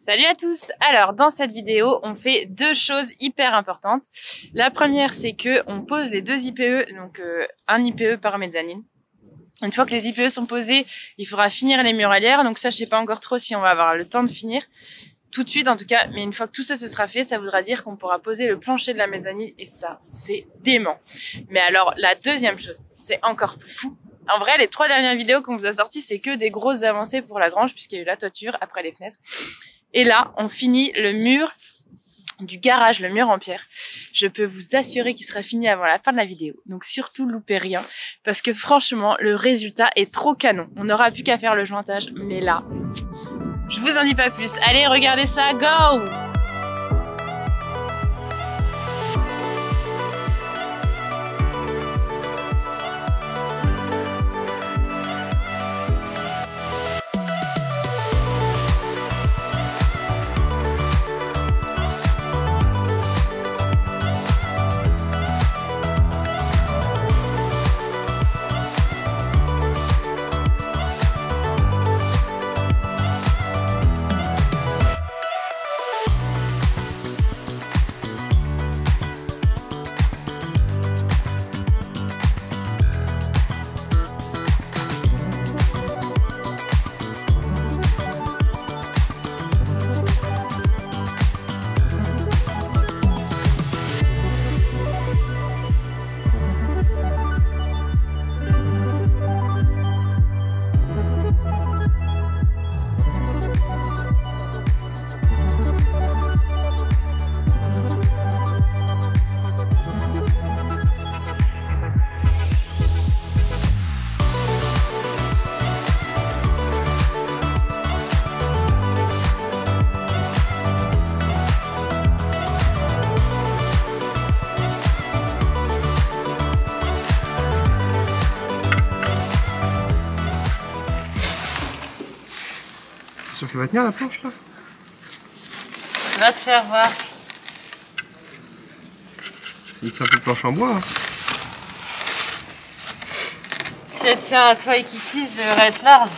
Salut à tous! Alors, dans cette vidéo, on fait deux choses hyper importantes. La première, c'est que on pose les deux IPE, donc un IPE par mezzanine. Une fois que les IPE sont posés, il faudra finir les muralières. Donc ça, je sais pas encore trop si on va avoir le temps de finir tout de suite en tout cas. Mais une fois que tout ça se sera fait, ça voudra dire qu'on pourra poser le plancher de la mezzanine et ça, c'est dément. Mais alors, la deuxième chose, c'est encore plus fou. En vrai, les 3 dernières vidéos qu'on vous a sorties, c'est que des grosses avancées pour la grange puisqu'il y a eu la toiture après les fenêtres. Et là, on finit le mur du garage, le mur en pierre. Je peux vous assurer qu'il sera fini avant la fin de la vidéo. Donc surtout, loupez rien. Parce que franchement, le résultat est trop canon. On n'aura plus qu'à faire le jointage. Mais là, je vous en dis pas plus. Allez, regardez ça, go! C'est sûr qu'il va tenir la planche là? Va te faire voir. C'est une simple planche en bois. Hein. Si elle tient à toi et qu'ici, je devrais être large.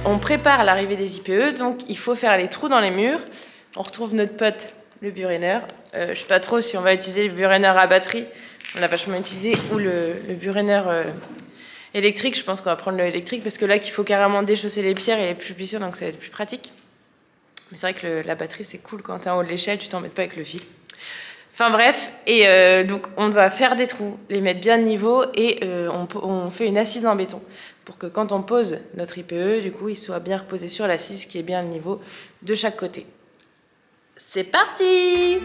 On prépare l'arrivée des IPE, donc il faut faire les trous dans les murs. On retrouve notre pote, le Buhrenner. Je sais pas trop si on va utiliser le Buhrenner à batterie. On l'a vachement utilisé. Ou le Buhrenner électrique. Je pense qu'on va prendre le électrique parce que là, qu'il faut carrément déchausser les pierres, il est plus puissant, donc ça va être plus pratique. Mais c'est vrai que la batterie, c'est cool quand t'es en haut de l'échelle, tu t'embêtes pas avec le fil. Enfin bref, et donc on va faire des trous, les mettre bien de niveau et on fait une assise en béton pour que quand on pose notre IPE, du coup, il soit bien reposé sur l'assise qui est bien le niveau de chaque côté. C'est parti!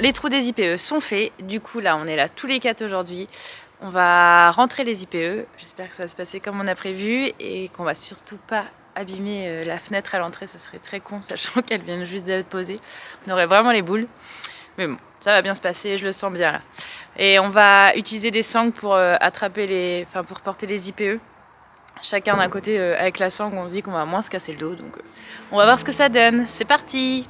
les trous des IPE sont faits. Du coup, là, on est là tous les 4 aujourd'hui. On va rentrer les IPE. J'espère que ça va se passer comme on a prévu et qu'on va surtout pas abîmer la fenêtre à l'entrée. Ça serait très con, sachant qu'elle vient juste d'être posée. On aurait vraiment les boules. Mais bon, ça va bien se passer, je le sens bien là. Et on va utiliser des sangles pour attraper pour porter les IPE. Chacun d'un côté avec la sangle, on se dit qu'on va moins se casser le dos. Donc on va voir ce que ça donne. C'est parti!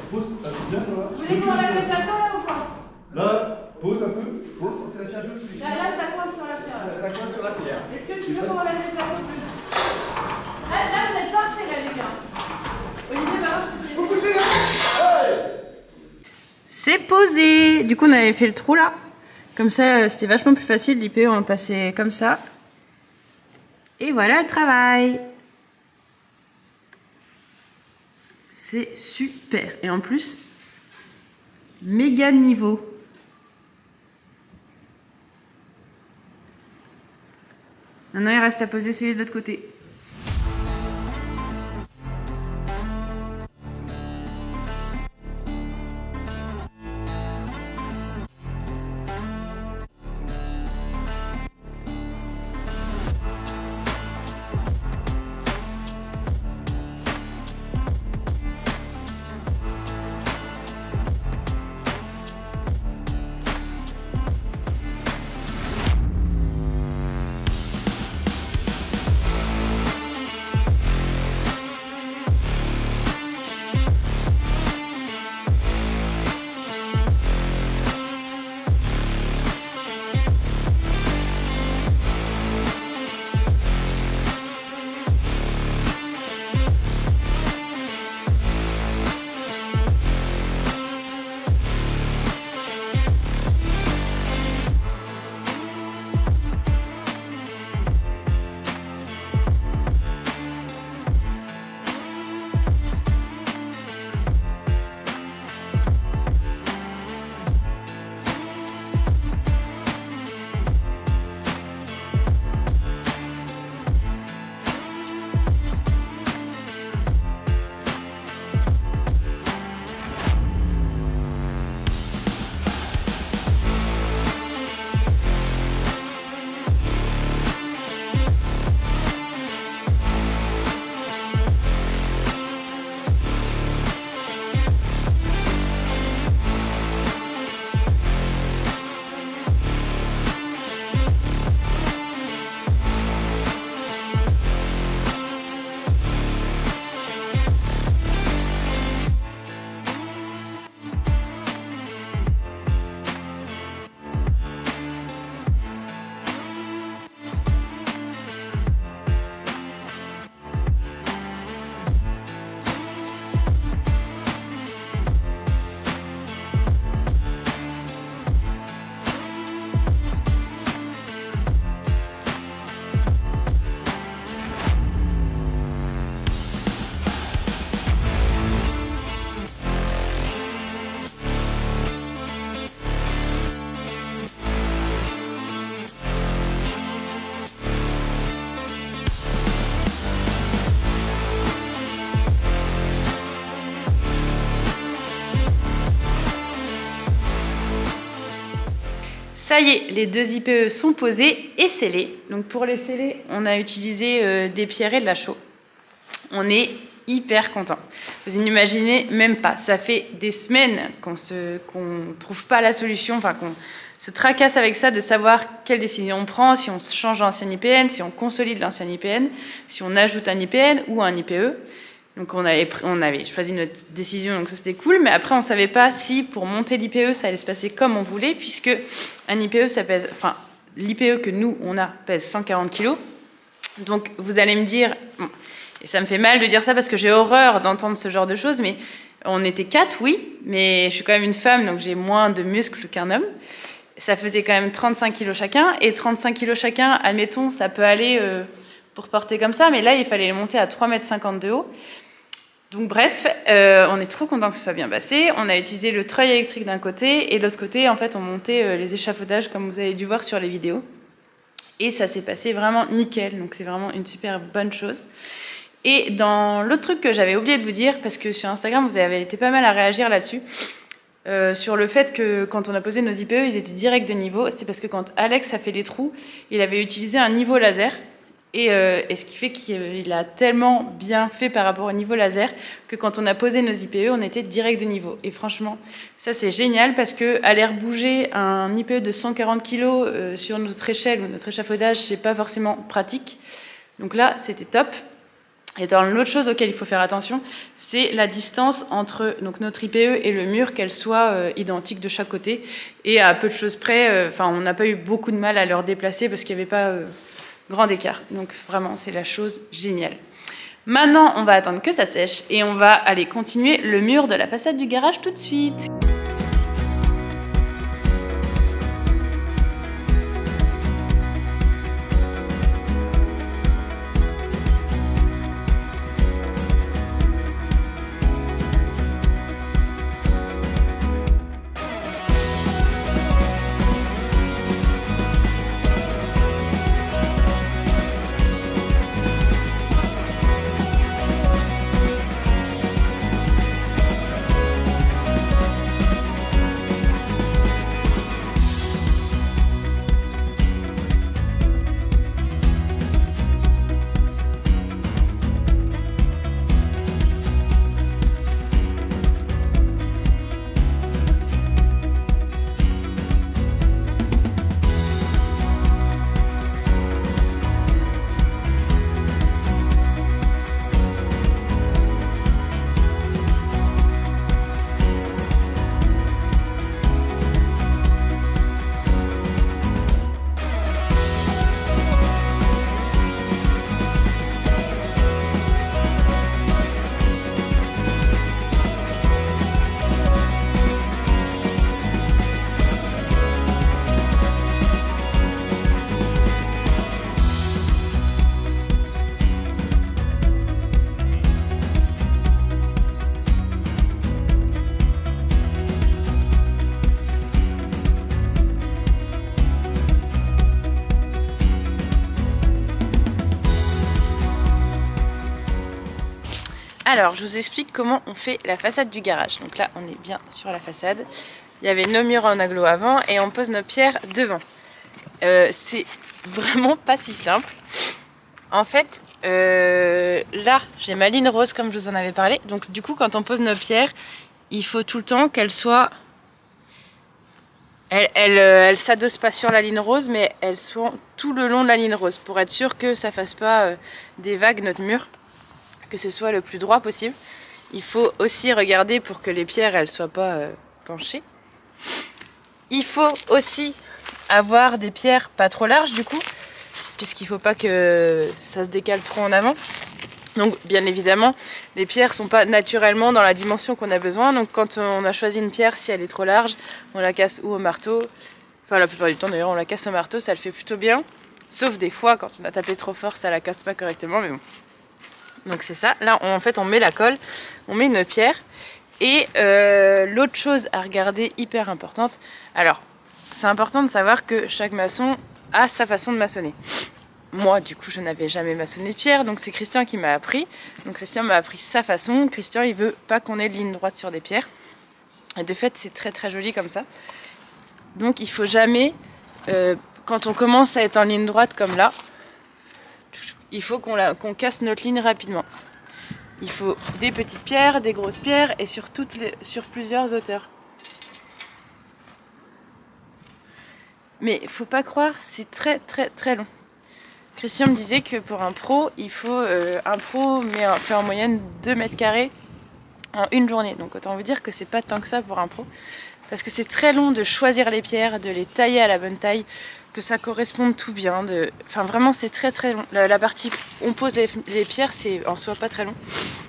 Pose, ça fait bien là. Vous voulez qu'on lève le plateau là ou pas? Là, pose un peu. Pose, c'est la pierre. Là, ça coince sur la pierre. Ça coince sur la pierre. Est-ce que tu veux qu'on lève le plateau plus? Là, vous êtes parfait là, les gars. Olivier, va voir si tu peux. Faut pousser là. Hey. C'est posé. Du coup, on avait fait le trou là. Comme ça, c'était vachement plus facile. L'IPE, on le passait comme ça. Et voilà le travail. C'est super. Et en plus, méga niveau. Maintenant, il reste à poser celui de l'autre côté. Ça y est, les 2 IPE sont posés et scellés. Donc pour les sceller, on a utilisé des pierres et de la chaux. On est hyper content. Vous n'imaginez même pas. Ça fait des semaines qu'on trouve pas la solution, enfin qu'on se tracasse avec ça de savoir quelle décision on prend, si on change l'ancien IPN, si on consolide l'ancien IPN, si on ajoute un IPN ou un IPE. Donc on avait choisi notre décision, donc ça c'était cool, mais après on ne savait pas si pour monter l'IPE ça allait se passer comme on voulait, puisque un IPE ça pèse, enfin l'IPE que nous on a pèse 140 kg. Donc vous allez me dire, bon, et ça me fait mal de dire ça parce que j'ai horreur d'entendre ce genre de choses, mais on était 4, oui, mais je suis quand même une femme, donc j'ai moins de muscles qu'un homme. Ça faisait quand même 35 kg chacun, et 35 kg chacun, admettons, ça peut aller pour porter comme ça, mais là il fallait les monter à 3,50 m de haut. Donc bref, on est trop content que ce soit bien passé. On a utilisé le treuil électrique d'un côté, et de l'autre côté, en fait, on montait les échafaudages, comme vous avez dû voir sur les vidéos. Et ça s'est passé vraiment nickel, donc c'est vraiment une super bonne chose. Et dans l'autre truc que j'avais oublié de vous dire, parce que sur Instagram, vous avez été pas mal à réagir là-dessus, sur le fait que quand on a posé nos IPE, ils étaient directs de niveau. C'est parce que quand Alex a fait les trous, il avait utilisé un niveau laser. Et ce qui fait qu'il a tellement bien fait par rapport au niveau laser que quand on a posé nos IPE, on était direct de niveau. Et franchement, ça c'est génial parce que aller bouger un IPE de 140 kg sur notre échelle ou notre échafaudage, c'est pas forcément pratique. Donc là, c'était top. Et dans l'autre chose auquel il faut faire attention, c'est la distance entre donc, notre IPE et le mur, qu'elle soit identique de chaque côté. Et à peu de choses près, on n'a pas eu beaucoup de mal à leur déplacer parce qu'il n'y avait pas grand écart. Donc vraiment, c'est la chose géniale. Maintenant, on va attendre que ça sèche et on va aller continuer le mur de la façade du garage tout de suite. Alors, je vous explique comment on fait la façade du garage. Donc là, on est bien sur la façade. Il y avait nos murs en aglo avant et on pose nos pierres devant. C'est vraiment pas si simple. En fait, là, j'ai ma ligne rose comme je vous en avais parlé. Donc du coup, quand on pose nos pierres, il faut tout le temps qu'elles soient... Elles s'adossent pas sur la ligne rose, mais elles sont tout le long de la ligne rose pour être sûr que ça fasse pas des vagues notre mur, que ce soit le plus droit possible. Il faut aussi regarder pour que les pierres elles soient pas penchées. Il faut aussi avoir des pierres pas trop larges du coup, puisqu'il faut pas que ça se décale trop en avant. Donc bien évidemment, les pierres sont pas naturellement dans la dimension qu'on a besoin. Donc quand on a choisi une pierre, si elle est trop large, on la casse ou au marteau. Enfin la plupart du temps d'ailleurs on la casse au marteau, ça le fait plutôt bien. Sauf des fois quand on a tapé trop fort, ça la casse pas correctement, mais bon. Donc c'est ça. Là en fait on met la colle, on met une pierre. Et l'autre chose à regarder hyper importante, alors c'est important de savoir que chaque maçon a sa façon de maçonner. Moi, du coup, je n'avais jamais maçonné de pierre, donc c'est Christian qui m'a appris. Donc Christian m'a appris sa façon. Christian, il veut pas qu'on ait de ligne droite sur des pierres. Et de fait, c'est très très joli comme ça. Donc il faut jamais quand on commence à être en ligne droite comme là, il faut qu'on casse notre ligne rapidement. Il faut des petites pierres, des grosses pierres et sur plusieurs hauteurs. Mais faut pas croire, c'est très très très long. Christian me disait que pour un pro, il faut fait en moyenne 2 mètres carrés en une journée. Donc autant vous dire que c'est pas tant que ça pour un pro. Parce que c'est très long de choisir les pierres, de les tailler à la bonne taille, que ça corresponde tout bien. Enfin vraiment c'est très très long. La partie où on pose les pierres, c'est en soi pas très long.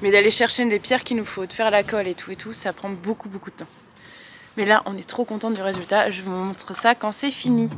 Mais d'aller chercher les pierres qu'il nous faut, de faire la colle et tout, ça prend beaucoup de temps. Mais là on est trop content du résultat, je vous montre ça quand c'est fini.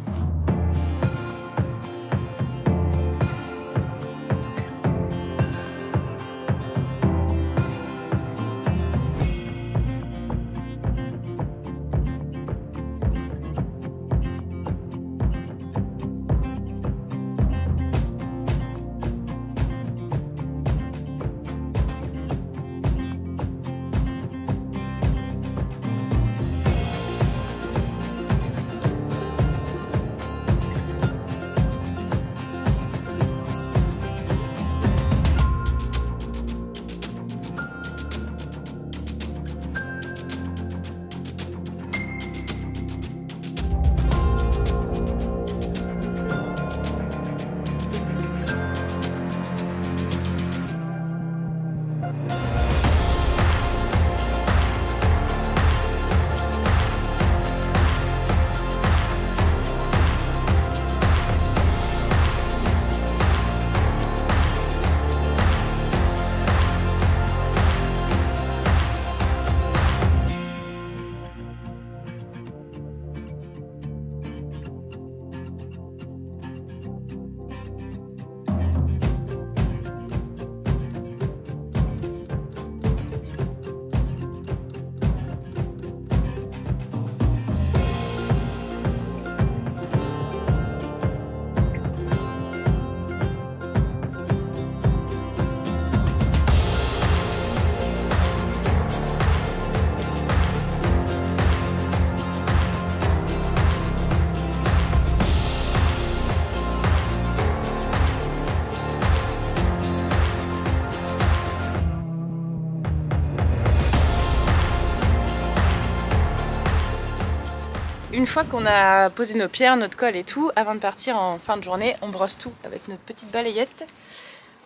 Une fois qu'on a posé nos pierres, notre colle et tout, avant de partir en fin de journée, on brosse tout avec notre petite balayette.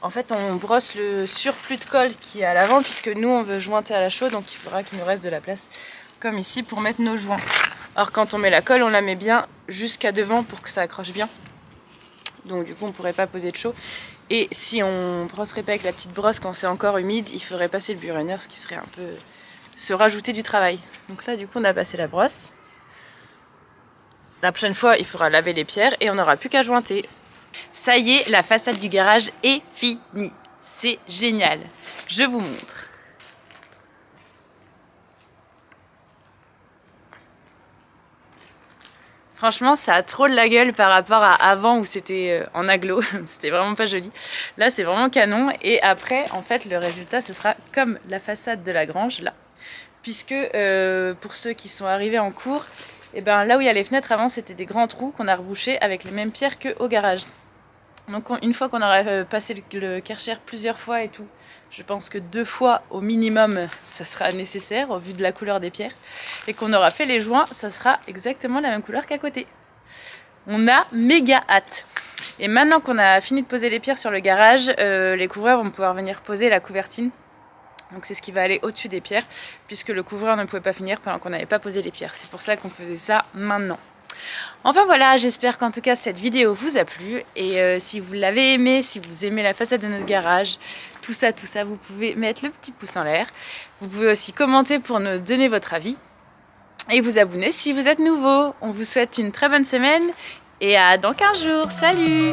En fait, on brosse le surplus de colle qui est à l'avant, puisque nous, on veut jointer à la chaux, donc il faudra qu'il nous reste de la place, comme ici, pour mettre nos joints. Alors quand on met la colle, on la met bien jusqu'à devant pour que ça accroche bien. Donc du coup, on ne pourrait pas poser de chaux. Et si on brosserait pas avec la petite brosse quand c'est encore humide, il faudrait passer le burunner, ce qui serait un peu se rajouter du travail. Donc là, du coup, on a passé la brosse. La prochaine fois, il faudra laver les pierres et on n'aura plus qu'à jointer. Ça y est, la façade du garage est finie. C'est génial. Je vous montre. Franchement, ça a trop de la gueule par rapport à avant où c'était en agglo. C'était vraiment pas joli. Là, c'est vraiment canon. Et après, en fait, le résultat, ce sera comme la façade de la grange, là. Puisque, pour ceux qui sont arrivés en cours, et ben là où il y a les fenêtres, avant, c'était des grands trous qu'on a rebouchés avec les mêmes pierres qu'au garage. Donc, une fois qu'on aura passé le Kärcher plusieurs fois et tout, je pense que 2 fois au minimum, ça sera nécessaire au vu de la couleur des pierres. Et qu'on aura fait les joints, ça sera exactement la même couleur qu'à côté. On a méga hâte. Et maintenant qu'on a fini de poser les pierres sur le garage, les couvreurs vont pouvoir venir poser la couvertine. Donc c'est ce qui va aller au-dessus des pierres, puisque le couvreur ne pouvait pas finir pendant qu'on n'avait pas posé les pierres. C'est pour ça qu'on faisait ça maintenant. Enfin voilà, j'espère qu'en tout cas cette vidéo vous a plu. Et si vous l'avez aimé, si vous aimez la façade de notre garage, tout ça, vous pouvez mettre le petit pouce en l'air. Vous pouvez aussi commenter pour nous donner votre avis. Et vous abonner si vous êtes nouveau. On vous souhaite une très bonne semaine et à dans 15 jours. Salut!